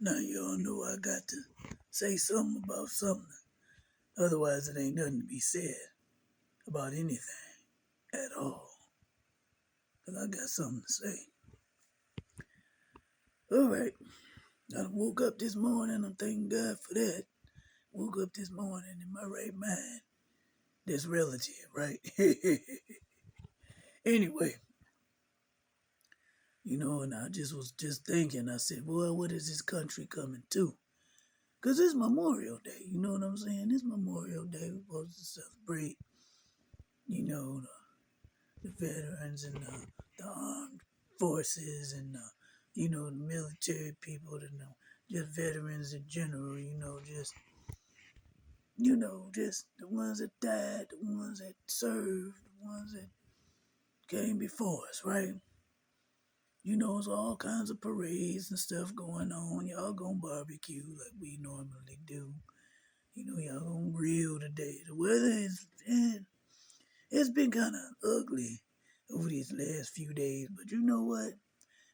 Now y'all know I got to say something about something. Otherwise, it ain't nothing to be said about anything at all. Because I got something to say. All right. I woke up this morning. I'm thanking God for that. Woke up this morning in my right mind. That's relative, right? Anyway, and I just was just thinking. I said, boy, what is this country coming to? Because it's Memorial Day. You know what I'm saying? It's Memorial Day. We're supposed to celebrate, the veterans and the armed forces and, the military people and just veterans in general, just the ones that died, the ones that served, the ones that came before us, right? It's all kinds of parades and stuff going on. Y'all gonna barbecue like we normally do. Y'all gonna grill today. The weather it's been kind of ugly over these last few days, but you know what?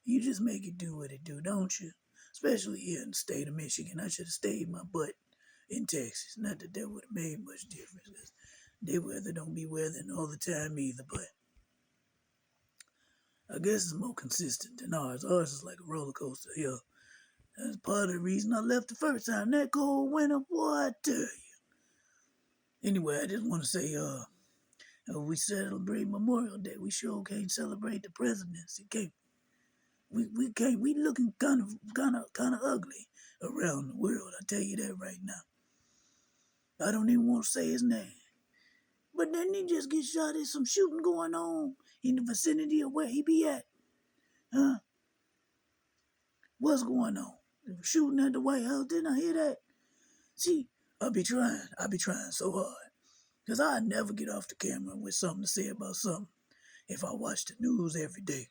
You just make it do what it do, don't you? Especially here in the state of Michigan. I should have stayed my butt in Texas. Not that that would have made much difference, because their weather don't be weathering all the time either, but I guess it's more consistent than ours. Ours is like a roller coaster here. That's part of the reason I left the first time. That cold winter, boy, I tell you. Anyway, I just want to say, we celebrate Memorial Day. We sure can't celebrate the presidency, can't we? We can't. We looking kind of ugly around the world. I tell you that right now. I don't even want to say his name. But then he just get shot. There's some shooting going on in the vicinity of where he be at. Huh? What's going on? They were shooting at the White House. Didn't I hear that? See, I be trying so hard. Because I never get off the camera with something to say about something if I watch the news every day.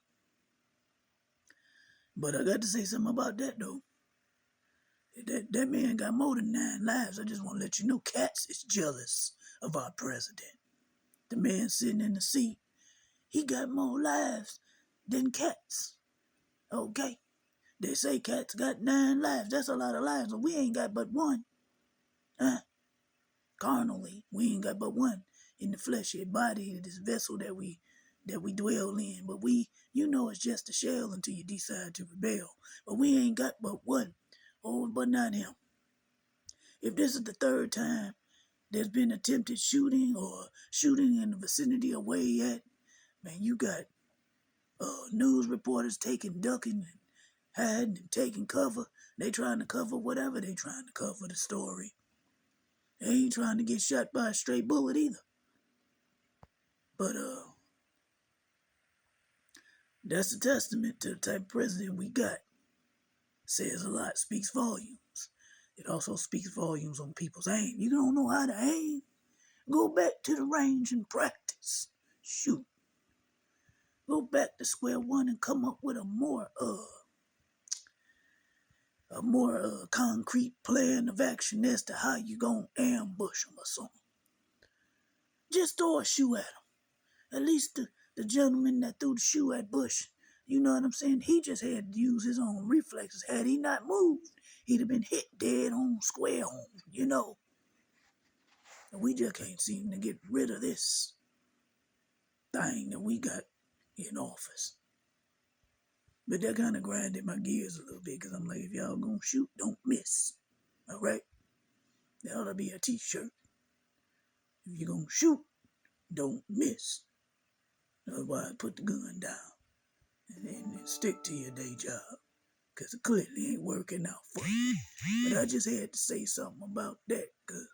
But I got to say something about that, though. That man got more than 9 lives. I just want to let you know, Katz is jealous of our president. The man sitting in the seat, he got more lives than Katz. Okay? They say Katz got 9 lives. That's a lot of lives, but we ain't got but one. Carnally, we ain't got but one in the fleshy body, this vessel that we dwell in. But it's just a shell until you decide to rebel. But we ain't got but one. Oh, but not him. If this is the 3rd time there's been attempted shooting or shooting in the vicinity of where he at, man, you got news reporters ducking and hiding and taking cover. They trying to cover whatever they trying to cover the story. They ain't trying to get shot by a stray bullet either. But that's a testament to the type of president we got. Says a lot, speaks volumes. It also speaks volumes on people's aim. You don't know how to aim? Go back to the range and practice. Shoot. Go back to square one and come up with a more concrete plan of action as to how you gonna ambush them or something. Just throw a shoe at them. At least the gentleman that threw the shoe at Bush, you know what I'm saying? He just had to use his own reflexes. Had he not moved, he'd have been hit dead on, square on, And we just can't seem to get rid of this thing that we got in office. But that kind of grinded my gears a little bit, because I'm like, if y'all gonna shoot, don't miss. All right? That ought to be a t-shirt. If you're gonna shoot, don't miss. Otherwise, put the gun down and stick to your day job, because it clearly ain't working out for you. But I just had to say something about that, because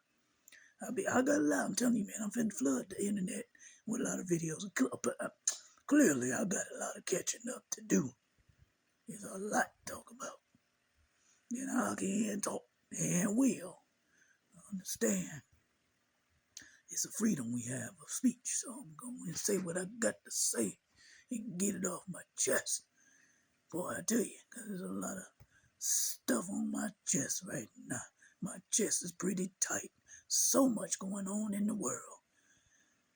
I got a lot. I'm telling you, man, I'm finna flood the internet with a lot of videos. Clearly, I got a lot of catching up to do. There's a lot to talk about. I can talk and will understand. It's a freedom we have of speech, so I'm going to say what I got to say and get it off my chest. Boy, I tell you, because there's a lot of stuff on my chest right now. My chest is pretty tight. So much going on in the world.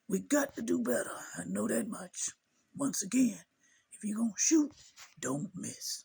We got to do better. I know that much. Once again, if you're going to shoot, don't miss.